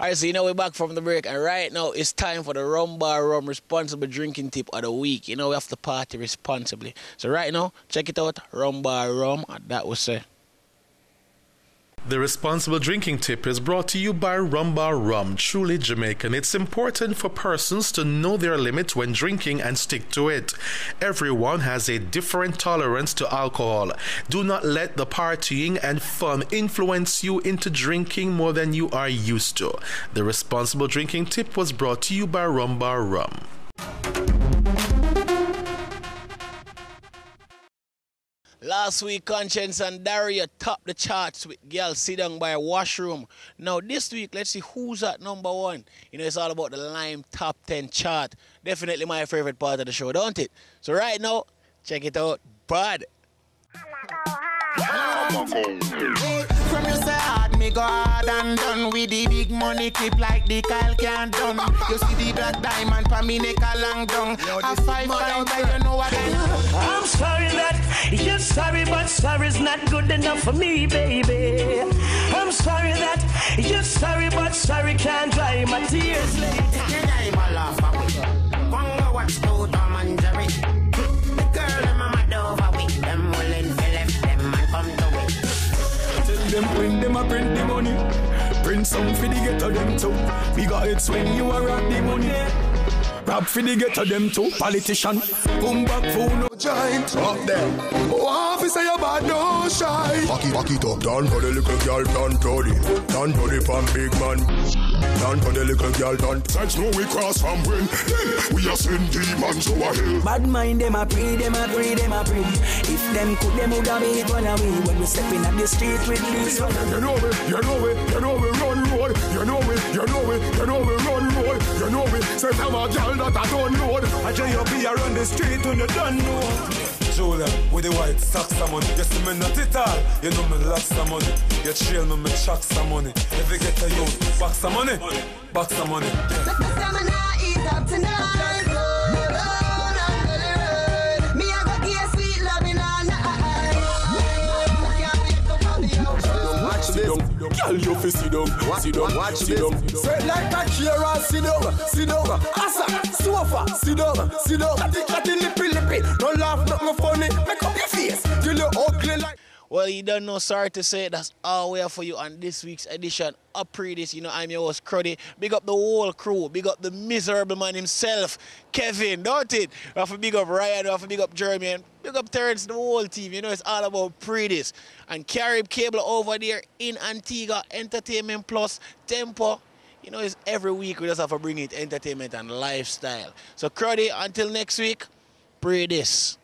Alright, so we're back from the break, and right now it's time for the Rum Bar Rum responsible drinking tip of the week. We have to party responsibly. So right now, check it out, Rum Bar Rum, and that was it. The responsible drinking tip is brought to you by Rum Bar Rum, truly Jamaican. It's important for persons to know their limit when drinking and stick to it. Everyone has a different tolerance to alcohol. Do not let the partying and fun influence you into drinking more than you are used to. The responsible drinking tip was brought to you by Rum Bar Rum. Last week, Conscience and Daria topped the charts with Girl Sit Down by Washroom. Now, this week, let's see who's at number one. It's all about the Lime Top 10 chart. Definitely my favorite part of the show, don't it? So right now, check it out. Bad. From you say hard, me go hard and done with the big money clip like the Kyle can't done. You see the black diamond pa me neck a long down. A 5 times, you know what I know. I'm sorry that you're sorry, but sorry's not good enough for me, baby. I'm sorry that you're sorry, but sorry can't dry my tears. You die my laugh away. Bongo watch no Tom and Jerry. The girl and mama over with them willing to left them and come to it. Tell them when them a print the money, print some for the ghetto them too. We got it when you are rock the money. Rap for the ghetto them too. Politician, boom back phone no giant. Up there. Oh, officer you bad no shy. Back it up, down for the little girl, down to the pan big man. Down for the little girl, down. Sex no we cross from when we are send demons over hill. Bad mind them a pray, them a pray, them a pray. If them could, them would have made one away. When we stepping up the street with this one. You know we run road. You know we run road. You know we say them a girl that I don't know. I tell you be around the street when you don't know. Julia, with the white socks some money. You see me not it all. You know me lots some money. You trail me chuck some money. If you get a youth, back some money. Back some money. Eat up tonight. Roll on under the road. Me I go get sweet loving all night. Can't wait to come out. Watch this. Girl, you fi sit down. Sit down. Watch this. Say like a chair and sit down. Asa, sofa, sit down. Chatty, lippy. Don't laugh, nothing funny. Make up your face. Till you ugly like. Well, you don't know, sorry to say, that's all we have for you on this week's edition of Pree Dis. I'm your host, Cruddy. Big up the whole crew. Big up the miserable man himself, Kevin, don't it? We have to big up Ryan, we have to big up Jeremy, and big up Terrence, the whole team. It's all about Pree Dis. And Carib Cable over there in Antigua, Entertainment Plus, Tempo. It's every week we just have to bring it entertainment and lifestyle. So, Cruddy, until next week, Pree Dis.